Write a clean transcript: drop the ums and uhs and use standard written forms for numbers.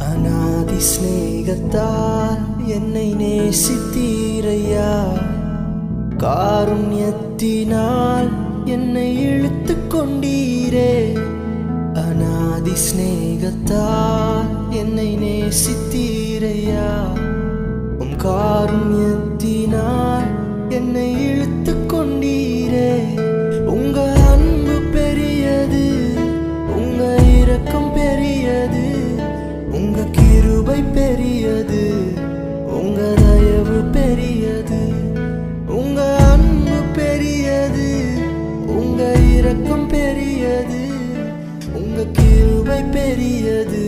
அநாதி ஸ்நேகத்தால் என்னை நேசித்தீரையா, காருண்யத்தினால் என்னை இழுத்து கொண்டீரே. அநாதி ஸ்நேகத்தால் என்னை நேசித்தீரையா, உம் காருண்யத்தினால் என்னை இழுத்து கொண்டீரே. உங்க அன்பு பெரியது, உங்க இரக்கம் பெரியது, உங்க கிருபை பெரியது, உங்க தயவு பெரியது. உங்க அன்பு பெரியது, உங்க இரக்கம் பெரியது, உங்க கிருபை பெரியது,